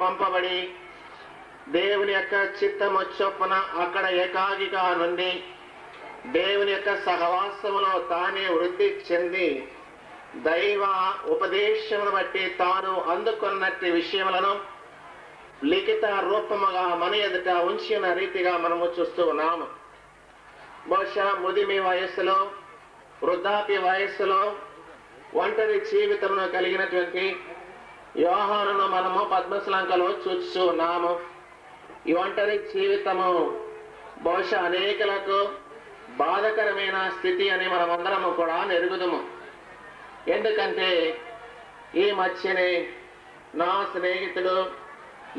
పంపబడి దేవుని యొక్క చిత్తము చొప్పున అక్కడ ఏకాగిగా నుండి దేవుని యొక్క సహవాసములో తానే వృద్ధి చెంది దైవ ఉపదేశమును బట్టి తాను అందుకున్నట్టి విషయములను లిఖిత రూపముగా మన ఎదుట ఉంచిన రీతిగా మనము చూస్తూ ఉన్నాము. బహుశా ముదిమి వయస్సులో, వృద్ధాప్య వయస్సులో ఒంటరి జీవితమును కలిగినటువంటి యోహానును మనము పద్మశ్లంకలో చూస్తూ ఉన్నాము. ఈ ఒంటరి జీవితము బహుశా అనేకులకు బాధకరమైన స్థితి అని మనమందరము కూడా ఎరుగుదుము. ఎందుకంటే ఈ మధ్యనే నా స్నేహితుడు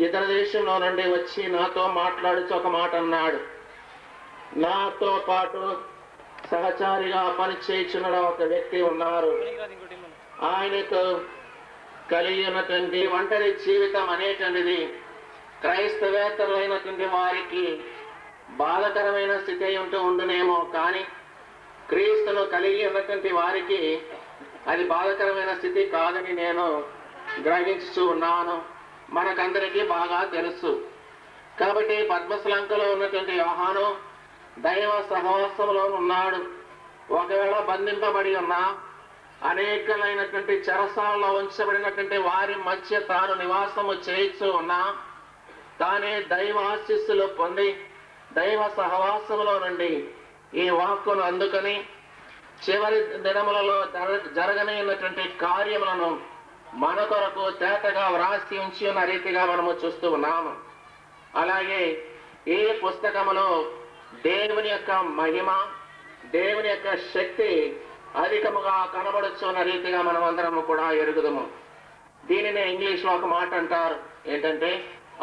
ఇతర దేశంలో నుండి వచ్చి నాతో మాట్లాడుతూ ఒక మాట అన్నాడు. నాతో పాటు సహచారిగా పనిచేయుచున్న ఒక వ్యక్తి ఉన్నారు. ఆయనకు కలిగి ఉన్నటువంటి ఒంటరి జీవితం అనేటువంటిది క్రైస్తవేతరులైనటువంటి వారికి బాధకరమైన స్థితి ఉంటూ ఉండునేమో, కానీ క్రీస్తును కలిగి ఉన్నటువంటి వారికి అది బాధకరమైన స్థితి కాదని నేను గ్రహించుతూ ఉన్నాను. మనకందరికీ బాగా తెలుసు. కాబట్టి పద్మశ్లంకలో ఉన్నటువంటి యోహాను దైవ సహవాసంలో ఉన్నాడు. ఒకవేళ బంధింపబడి ఉన్నా, అనేకలైనటువంటి చెరసాలలో ఉంచబడినటువంటి వారి మధ్య తాను నివాసము చేయిస్తూ ఉన్నా, తానే దైవ ఆశీస్సులు పొంది దైవ సహవాసములో నుండి ఈ వాక్కును అందుకొని చివరి దినములలో జరగనైనటువంటి కార్యములను మన కొరకు తేటగా వ్రాసి ఉంచి ఉన్న రీతిగా మనము చూస్తూ ఉన్నాము. అలాగే ఈ పుస్తకములో దేవుని యొక్క మహిమ, దేవుని యొక్క శక్తి అధికముగా కనబడుచున్న రీతిగా మనం అందరము కూడా ఎరుగుదము. దీనిని ఇంగ్లీష్లో ఒక మాట అంటారు, ఏంటంటే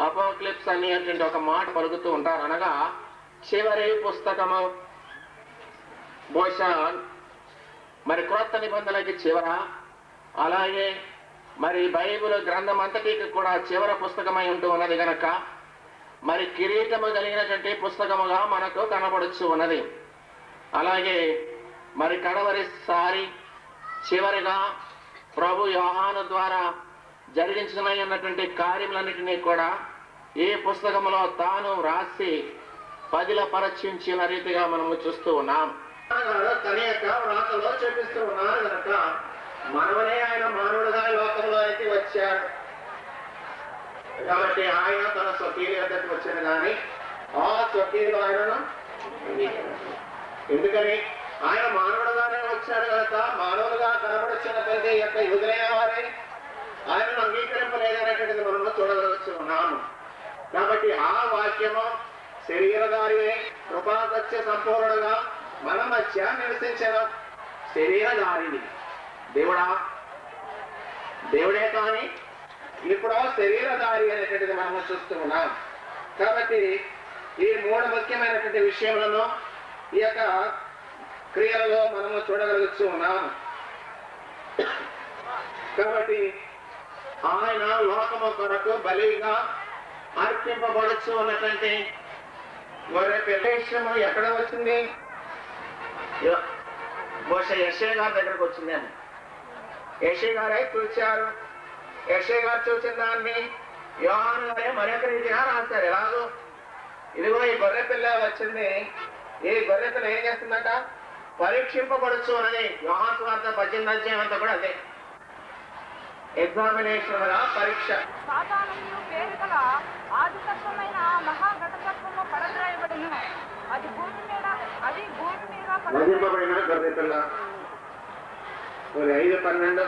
అపోక్లిప్స్ అనేటువంటి ఒక మాట పలుకుతూ ఉంటారు. అనగా చివరి పుస్తకము. బహుశా మరి క్రొత్త నిబంధనకి చివర, అలాగే మరి బైబిల్ గ్రంథం అంతటికి కూడా చివర పుస్తకమై ఉంటూ ఉన్నది గనక మరి కిరీటము కలిగినటువంటి పుస్తకముగా మనకు కనబడుచు ఉన్నది. అలాగే మరి కడవరిసారి చివరిగా ప్రభు యోహాను ద్వారా జరిగించినటువంటి కార్యములన్నిటినీ కూడా ఈ పుస్తకములో తాను రాసి పదిలపరచించిన రీతిగా మనము చూస్తూ ఉన్నాం. తన యొక్క వ్రాతలో చూపిస్తూ ఉన్నారు కనుక మనవనే ఆయన మానవుడుగా లోకంలోకి వచ్చారు. కాబట్టి ఆయన తన స్వకీయుల వద్దకు వచ్చాడు, కానీ ఆ స్వకీయులు ఆయనను ఎందుకని ఆయన మానవుడుగానే వచ్చాడు కనుక మానవులుగా కనబడుచున్నటువంటి యొక్క యూదులైన వారే ఆయనను అంగీకరింపలేదనేటువంటిది మనము చూడవచ్చు ఉన్నాము. కాబట్టి ఆ వాక్యము శరీరధారియే కృపాసత్య సంపూర్ణుడుగా మన మధ్య నివసించిన శరీరధారిని దేవుడే కానీ ఇప్పుడు శరీరధారి అనేటువంటిది మనము చూస్తూ ఉన్నాం. కాబట్టి ఈ మూడు ముఖ్యమైనటువంటి విషయములను ఈ యొక్క క్రియలలో మనము చూడగలుగుతూ ఉన్నాము. కాబట్టి ఆయన లోకము కొరకు బలిగా అర్పింపబడుచు ఉన్నటువంటి గొర్రె పిల్లేషము ఎక్కడ వచ్చింది? బహుశా యెషయా గారి దగ్గరకు వచ్చిందేమో. యెషయా గారే చూశారు. యెషయా గారు చూసిన దాన్ని యోహాను గారే మరొక రీతిగా రాశారు. ఎలాగో ఇదిగో ఈ గొర్రె పిల్ల వచ్చింది, ఈ గొర్రె పిల్ల ఏం చేస్తుందట? పరీక్షింపబడుచు అన్నది. యోహాను సువార్త 18వ అధ్యాయం అంతా కూడా అదే, ఎగ్జామినేషన్ గా పరీక్ష. వధింపబడిన గొర్రె పిల్ల 5:12.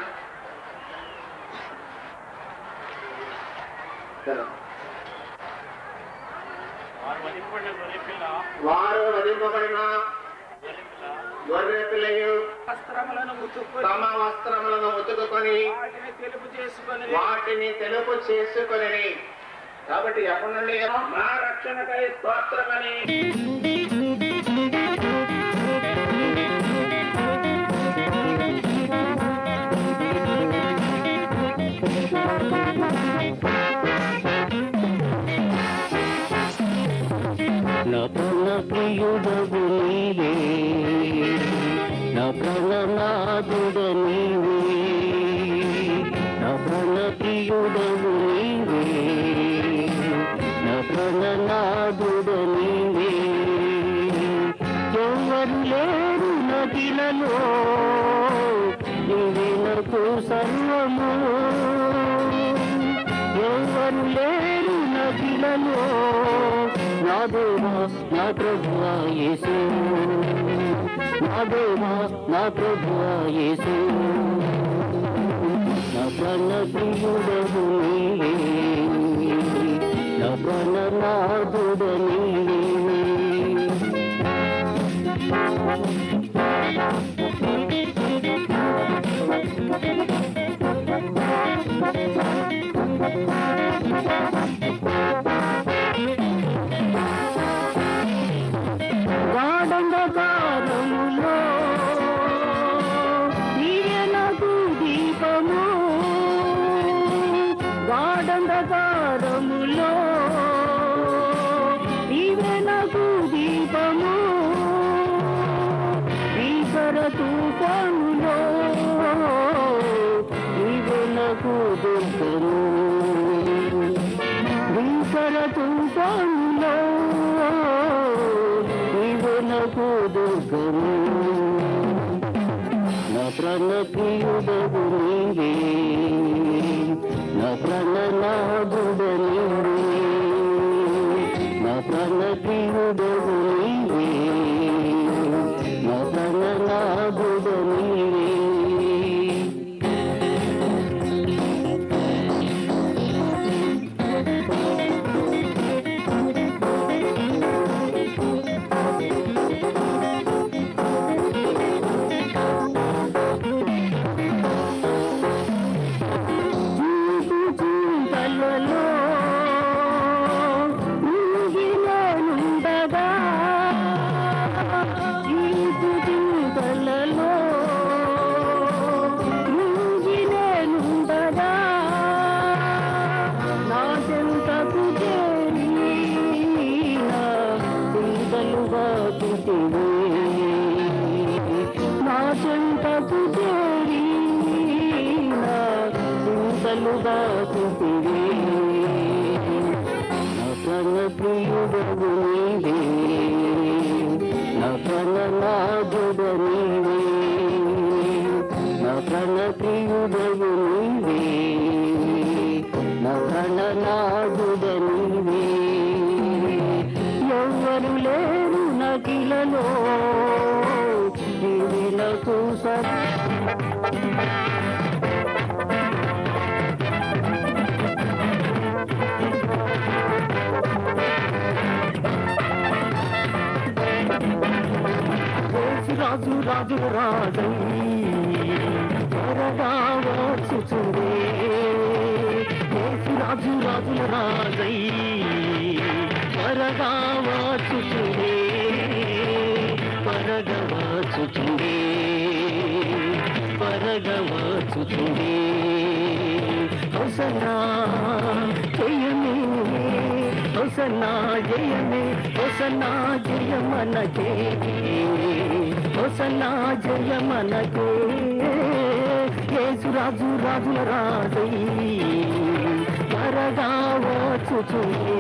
వారు వధింపబడిన గొర్రె పిల్లయు తమ వస్త్రములను ఉతుకుకొని వాటిని తెలుపు చేసుకొని. కాబట్టి ఎప్పటి నుండి మా రక్షణకై స్తోత్రమని నా ప్రాణ ప్రియుడవు నీవే, నా ప్రాణనాథుడు నీవే, నా ప్రాణ ప్రియుడవు నీవే. శ్రమలలో నా దేవా నా ప్రభువా యేసు, నా దేవా నా ప్రభువా యేసు, నా ప్రాణ ప్రియుడవు నీవే, నా ప్రాణనాథుడ నీవే. గాఢంధకారములో నీవే నాకు దీపము, గాఢంధకారములో నీవే నాకు దీపము, భీకర తుఫానులో నీవే నాకు దుర్గము, భీకర తుఫానులో నీవే నాకు దుర్గము, నా ప్రాణ ప్రియుడవు నీవే, నా ప్రాణనాథుడ నీవే, నా ప్రాణ ప్రియుడవు నీవే, నా ప్రాణనాథుడ నీవే. నా చెంతకు చేరి నా చింతలుగా చూపివే, నా ప్రాణ ప్రియుడవు నీవే, నా ప్రాణనాథుడ నీవే, నా ప్రాణ ప్రియుడవు నీవే, నా ప్రాణనాథుడ నీవే. ఎవ్వరు లేరు నకిలలో నాకు రాజు రాజు రాజై త్వరగా వచ్చుచుండే, రాజు రాజుల రాజై త్వరగా వచ్చుచుండే, త్వరగా వచ్చుచుండే, త్వరగా వచ్చుచుండే. హోసన్నా జయమే, హోసన్నా జయమే, హోసన్నా జయమనకే, హోసన్నా జయమనకే. యేసు రాజు రాజుల రాజై త్వరగా వచ్చుచుండే.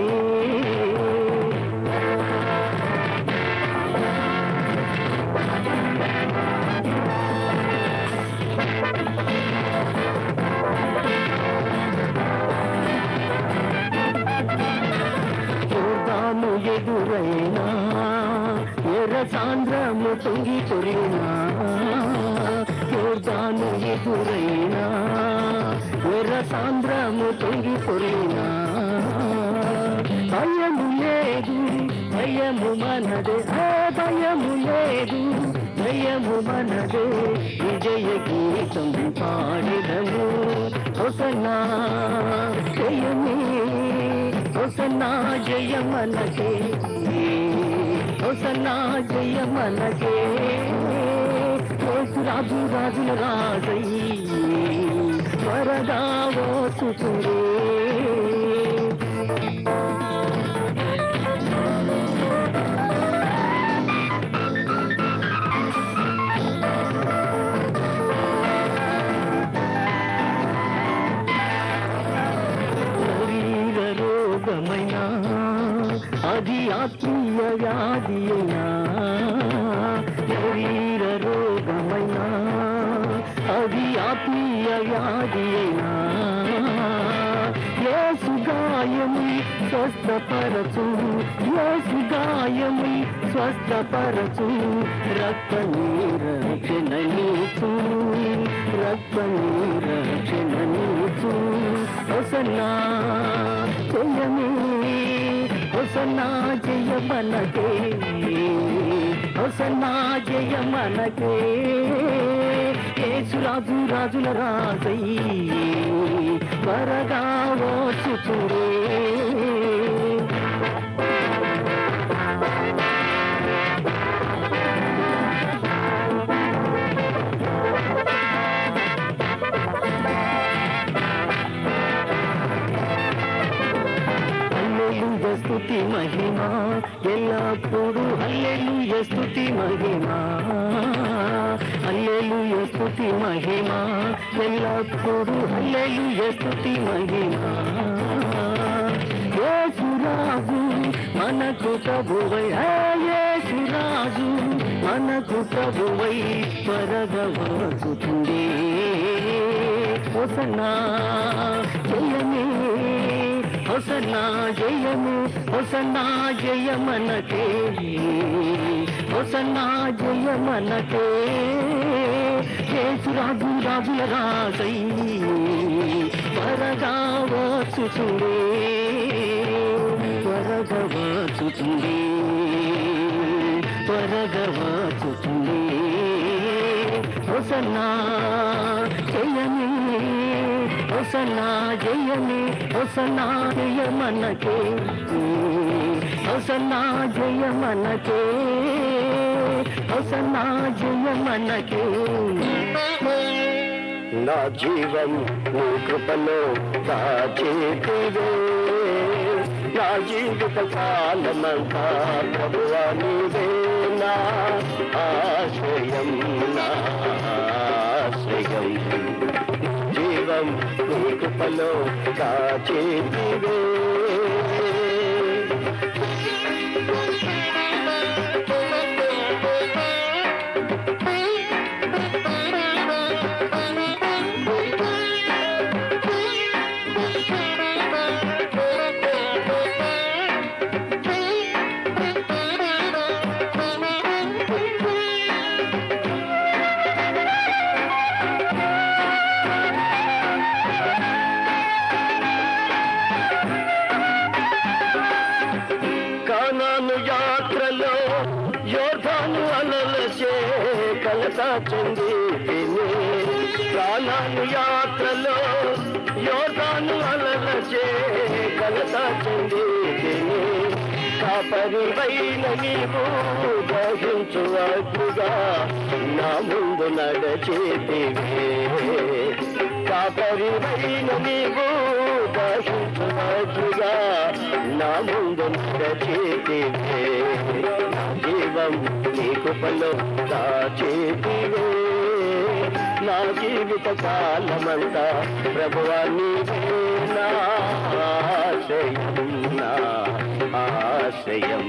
ఎదురైనా ఎర్ర సాంద్రము తొంగి పొరినా, యోర్దాను ఎదురైనా ఎర్ర సాంద్రము తొంగి పొరినా, భయము లేదు భయము మనదే, భయము లేదు భయము మనదే, విజయ గీతం పాడిదము. హోసన్నా జయమే, హోసన్నా జయమనకే, హోసన్నా జయమనకే. యేసు రాజు రాజుల రాజై త్వరగా వచ్చుచుండే. అది ఆత్మీయ వ్యాధి అయినా, శరీర రోగమైనా, అది ఆత్మీయ వ్యాధి అయినా, యేసు గాయముల్ స్వస్థపరచు, యేసు గాయముల్ స్వస్థపరచు, రక్త నిరక్షణ నీచు, రక్త నిరక్షణ నీచు. హోసన్నా జయమే, హోసన్నా జయమనకే, హోసన్నా జయమనకే. యేసు రాజు రాజుల రాజై త్వరగా వచ్చుచురే. స్తుతి మహిమా ఎల్లప్పుడు, హల్లెలూయా స్తుతి మహిమా, హల్లెలూయా స్తుతి మహిమా ఎల్లప్పుడు, హల్లెలూయా స్తుతి మహిమా. యేసు రాజు మనకు ప్రభువై, యేసు రాజు మనకు ప్రభువై త్వరగా వచ్చుచుండే. హోసన్నా జయమే, హోసన్నా జయము, హోసన్నా జయమనకే, హోసన్నా జయమనకే. యేసు రాజు రాజుల రాజై త్వరగా వచ్చుచుండే, త్వరగా వచ్చుచుండే, త్వరగా వచ్చుచుండే. హోసన్నా జయమే, హోసన్నా జయమే, హోసన్నా జయమనకే, హోసన్నా జయమనకే, హోసన్నా జయమనకే. నా జీవం నీ కృపలో దాచేతివే, నా జీవిత కాలమంతా ప్రభువా నీవే నా ఆశ్రయం, నా ఆశ్రయం. జీవం నీ కృపలో దాచేతివే. కానాను యాత్రలో యోర్దాను అలలచే కలత చెందితిని, కానాను యాత్రలో యోర్దాను అలలచే కలత చెందితిని. కాపరివైన నీవు దహించు అగ్నిగా నా ముందు నడచేతివే, కాపరివైన నీవు దహించు అగ్నిగా నా ముందు నడచేతివే. నా జీవం నీ కృపలో దాచేతివే, నా జీవిత కాలమంతా ప్రభువా నీవే నా ఆశ్రయం, నా ఆశ్రయం.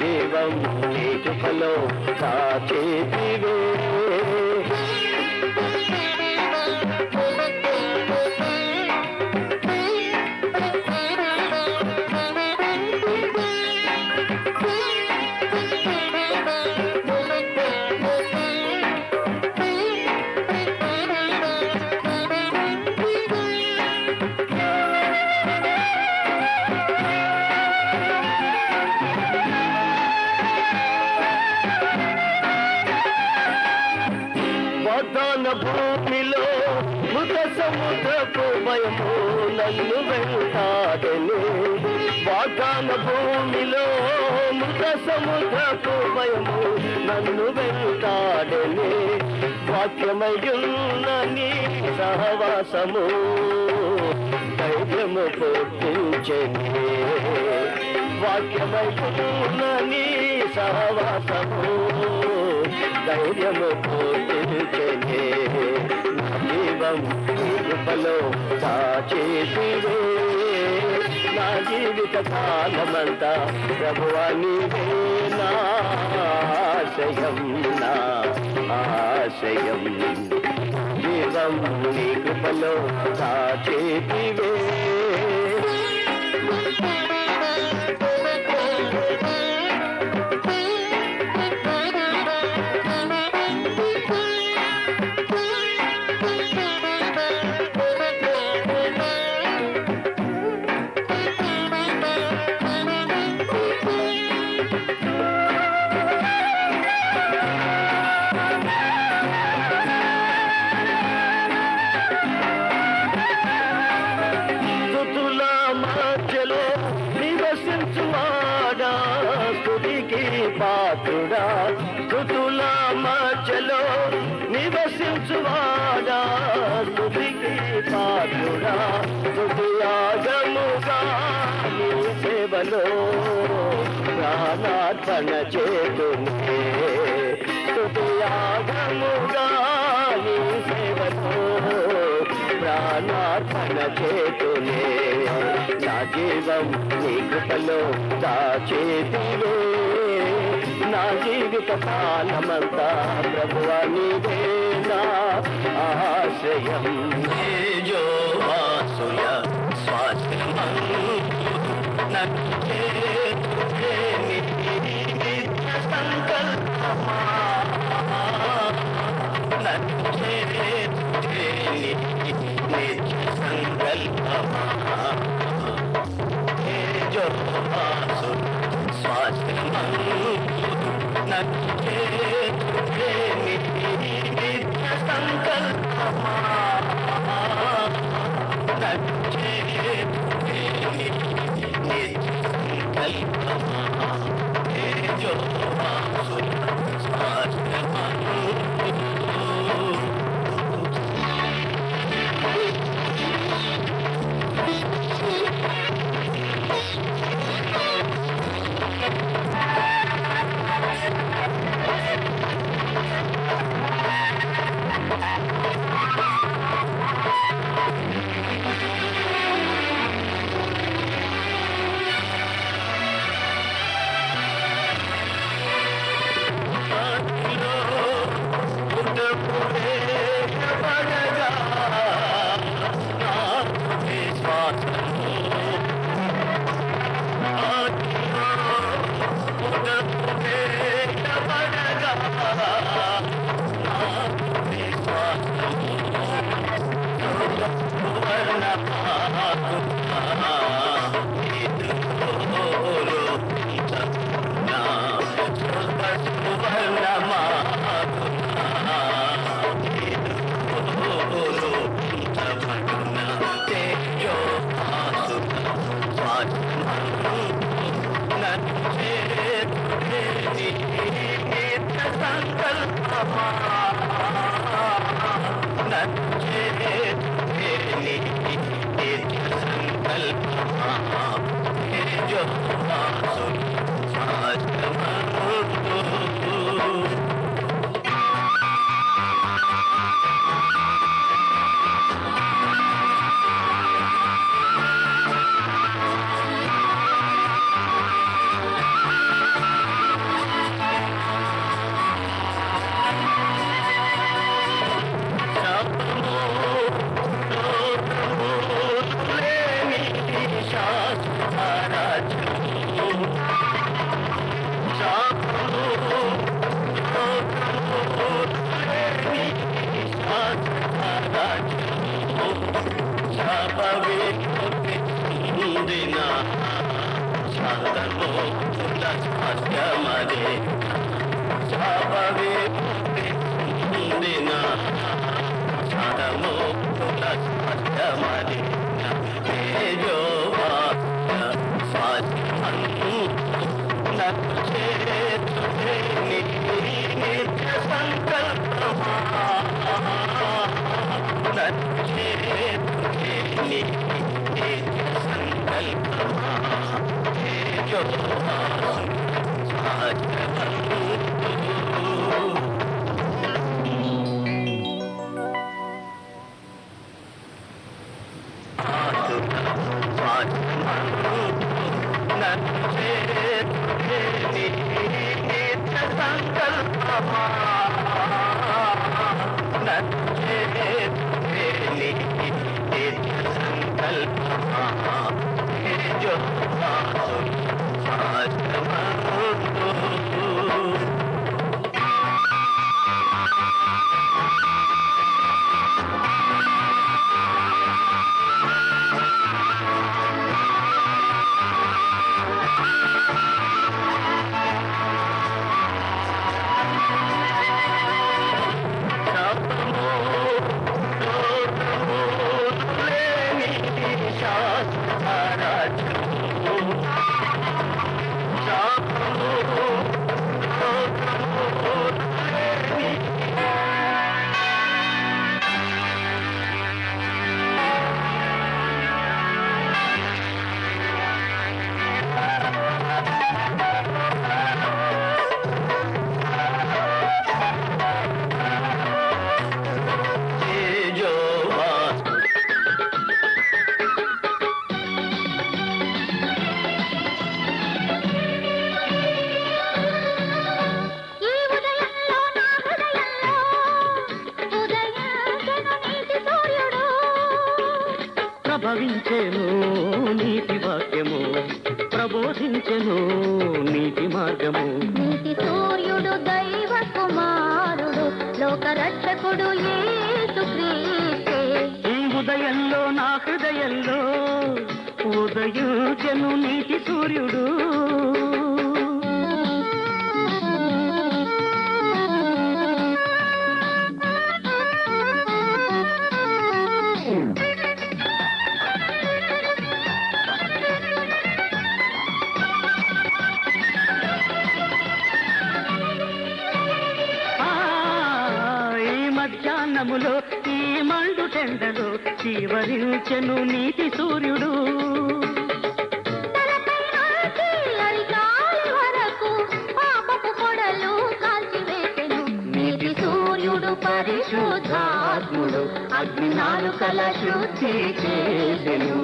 జీవం నీ కృపలో దాచేతివే. వాగ్దాన భూమిలో మృత సముద్రపు భయము నన్ను వెంటాడెను, వాగ్దాన భూమిలో మృత సముద్రపు భయము నన్ను వెంటాడెను. వాక్యమయున్న నీ సహవాసము ధైర్యము పుట్టించెను, వాక్యమయున్న నీ సహవాసము ధైర్యము పుట్టించెను. నా జీవం నీ కృపలో దాచేతివే, నా జీవిత కాలమంతా ప్రభువా నీవే నా ఆశ్రయం, నా ఆశ్రయం. జీవం నీ కృపలో దాచేతివే. మధ్యలో నివసించువాడా స్తుతికి పాత్రుడా స్తుతుల మధ్యలో నివసించువాడా స్తుతికి పాత్రుడా స్తుతియాగముగా నీ సేవలో ప్రాణార్పణ చేతునే స్తుతియాగముగా నీ సేవలో ప్రాణార్పణ చేతునే నా జీవం నీ కృపలో దాచేతివే నా జీవిత కాలమంతా ప్రభువా నీవే నా ఆశ్రయం తేజోవాసుయ స్వాస్థ్యమందు నన్ను నిత్య సంకల్పమా నిత్య సంకల్పమా తేజోవాసు స్వాస్థ్యమందు నన్ను నిత్య సంకల్పమా ఉదయించెను నీతి సూర్యుడు. మధ్యాహ్నములో ఈ మండు టెండలో జీవరించెను నీతి సూర్యుడు. నీతి సూర్యుడు పరిశుద్ధాత్ముడు అగ్ని నాలుకల శుద్ధి చేసెను.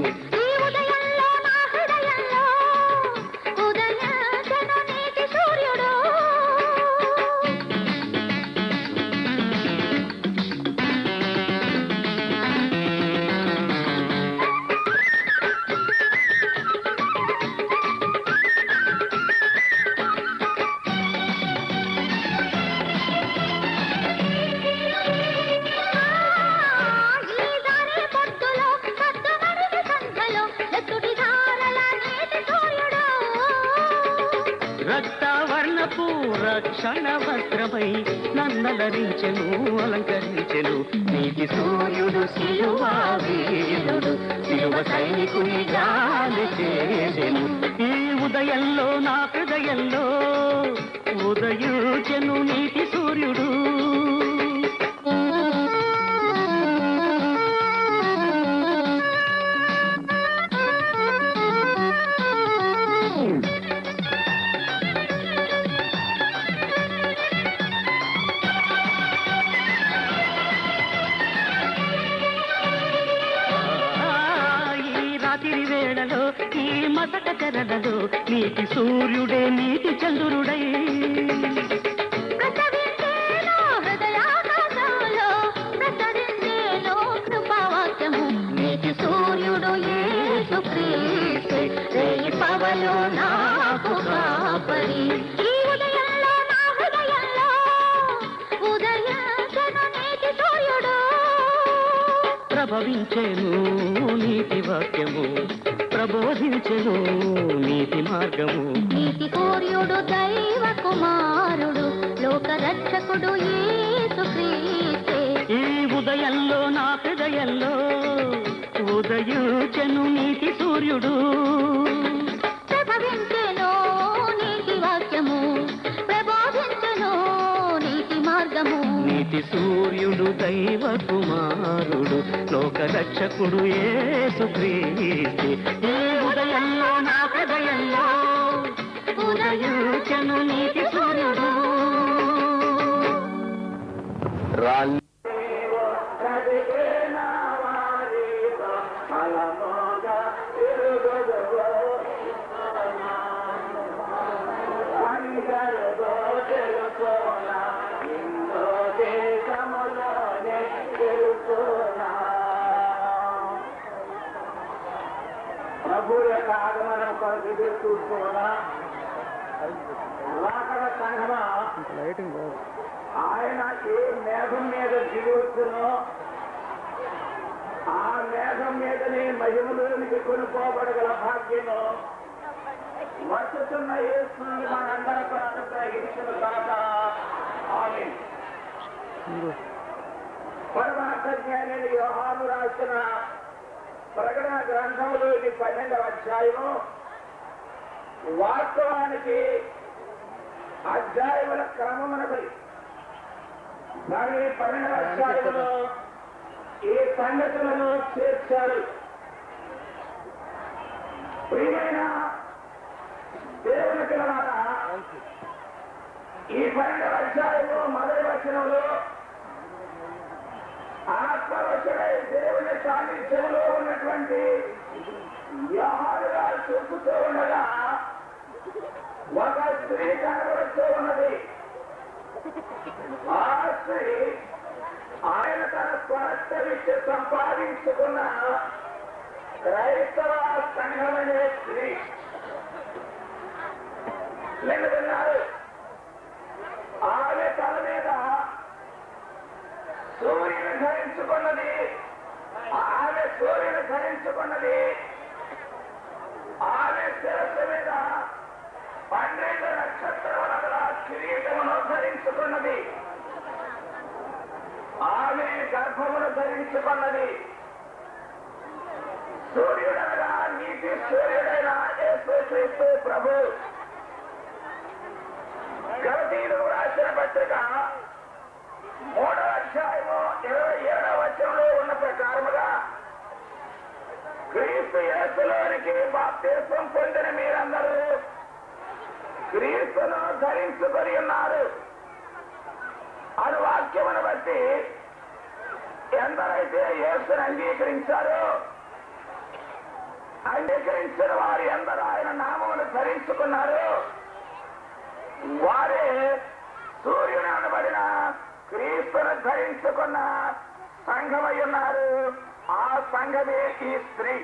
రక్తవర్ణపు రక్షణ వస్త్రమై నన్నలరించెను అలంకరించెను. నీతి సూర్యుడు సిలువ వీరుడు సిలువ సైనికుని గాలి చేసెను. ఈ ఉదయంలో నా హృదయంలో ఉదయించెను నీతి సూర్యుడు. రాత్రి వేళలో ఈ మసక తెరలలో నీతి సూర్యుడే నీతి చంద్రుడై నీతి సూర్యుడు యేసు క్రీస్తే రేయి పవలు నాకు కాపరి. ప్రభవించెను నీతి వాక్యము ప్రబోధించెను నీతి మార్గము. నీతి సూర్యుడు దైవ కుమారుడు లోక రక్షకుడు యేసు క్రీస్తే. ఈ ఉదయంలో నా హృదయంలో ఉదయించెను నీతి సూర్యుడు. ప్రభవించెను నీతి వాక్యము ప్రబోధించెను నీతి మార్గము. నీతి సూర్యుడు దైవ కుమారుడు లోక రక్షకుడు యేసు క్రీస్తే. ఈ ఉదయంలో నా హృదయంలో ఉదయించెను నీతి సూర్యుడు. ప్రభు యొక్క ఆగమనం కొరకు ఎదురు చూస్తున్నా రాకడ సంఘమా ఆయన ఏ మేఘం మీద దిగువచ్చునో ఆ మేఘం మీదనే మహిమలోనికి కొనుక్కోబడగల భాగ్యము వస్తున్న యేసుని మనందరి కొరకు గ్రహించిన కాక. ఆమేన్. పరమార్థ జ్ఞాని యోహాను రాసిన ప్రకటన గ్రంథంలోని 12వ అధ్యాయము వాస్తవానికి అధ్యాయముల క్రమమునపై దాని 12వ అధ్యాయంలో ఈ సంగతులను చేర్చారు. ప్రియమైన దేవుని పిల్లలారా, ఈ 12వ అధ్యాయము మొదటి వచనంలో ఆత్మవశుడై దేవుని సాన్నిధ్యంలో ఉన్నటువంటి యోహాను గారు చూపుతూ ఉండగా ఒక స్త్రీ కనబడుతూ ఉన్నది. ఆ స్త్రీ ఆయన తన స్వరస్థితి సంపాదించుకున్న క్రైస్తవ సంఘమనే స్త్రీ. విన్నారు, ఆమె తల మీద సూర్యుని ధరించుకున్నది. ఆమె సూర్యుని ధరించుకున్నది. ఆ నక్షత్రముల కిరీటమును ధరించుకున్నది. ఆమె గర్భమును ధరించుకున్నది. సూర్యుడనగా నీతి సూర్యుడైన యేసుక్రీస్తు ప్రభు. గలతీయులకు రాసిన పత్రిక 3వ అధ్యాయము 27వ వచనంలో ఉన్న ప్రకారముగా క్రీస్తు యేసులోనికి బాప్తిస్మం పొందిన మీరందరూ క్రీస్తును ధరించుకొని ఉన్నారు. అనువాక్యమును బట్టి ఎందరైతే యేసును అంగీకరించారో అంగీకరించిన వారు ఎందరూ ఆయన నామమును ధరించుకున్నారు వారే సూర్యుడు అనబడిన క్రీస్తును ధరించుకున్న సంఘమై ఉన్నారు. ఆ సంఘమే ఈ స్త్రీ.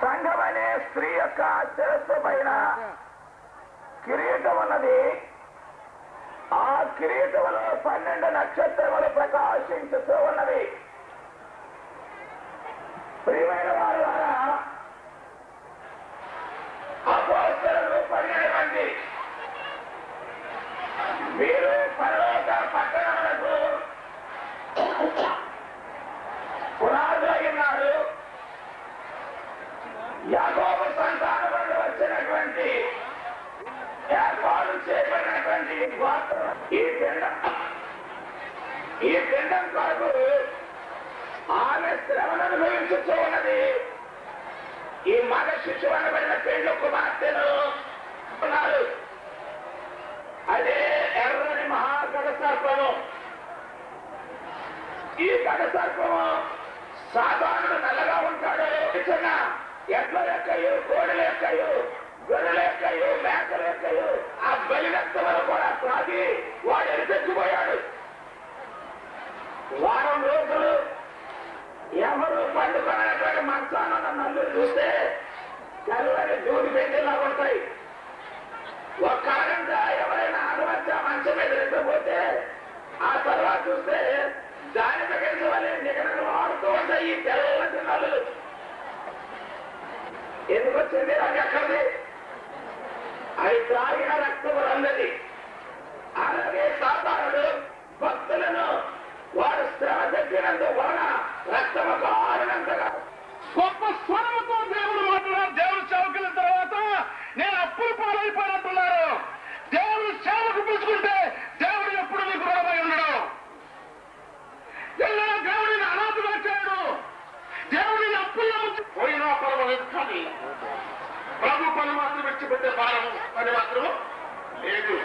సంఘమనే స్త్రీ యొక్క శిరస్సు పైన కిరీటం ఉన్నది. ఆ కిరీటములో 12 నక్షత్రములు ప్రకాశించుతూ ఉన్నవి. ప్రియమైన వారులారా, అపోస్తలులు 12 మంది మీరు పరలోక పట్టణములకు పునాదులైనారు. యాకోబు సంతానం నుండి వచ్చినటువంటి ఏర్పాటు చేయబడినటువంటి ఈ పిండం కొరకు ఆమె శ్రమను అనుభవించుతూ ఉన్నది. ఈ మగ శిశువు అనబడిన పెండ్లు కుమార్తెను ఉన్నారు. అదే ఎర్రని మహాగడ సర్పము. ఈ గడ సర్పము సాధారణ నల్లగా ఉంటాడు. చిన్న ఎడ్ల లెక్కయు, కోడి లెక్కయు, గొర్రెల లెక్కయు, మేకల లెక్కయు ఆ బలి రక్తమును కూడా త్రాగి వాడు ఎరిపెచ్చిపోయాడు. వారం రోజులు ఎవరు పండుకున్నటువంటి మంచాన నల్లు చూస్తే తెల్లని దూది పెండిలా ఉంటాయి. ఒక్క అరగంట ఎవరైనా ఆడవచ్చా మంచం మీద నిద్రపోతే ఆ తర్వాత చూస్తే దాని దగ్గర వాళ్ళే నిగడలు ఆడుతూ ఉంటాయి ఈ తెల్లటి నల్లులు. ఎందుకు వచ్చింది నాకు ఎక్కడిది? అవి త్రాగిన రక్తము అన్నది. అలాగే సాధారణుడు భక్తులను వారు శ్రమ తగ్గినందు వలన రక్తము కారణంతగా గొప్ప స్వరముతో దేవుడు మాట్లాడారు. దేవుడు సేవకుల తర్వాత నేను అప్పులు పాలైపోయినట్టున్నారు. దేవుడు సేవకు పిలుచుకుంటే దేవుడు ఎప్పుడు మీకు రుణమై ఉండడు. ఎన్నో దేవుడిని అనాథగా చేయడు. దేవుడిని అప్పుల్లో పోయిన పర్వాలేదు, కానీ ప్రభు పని మాత్రం విడిచిపెట్టే భారం పని మాత్రం లేదు.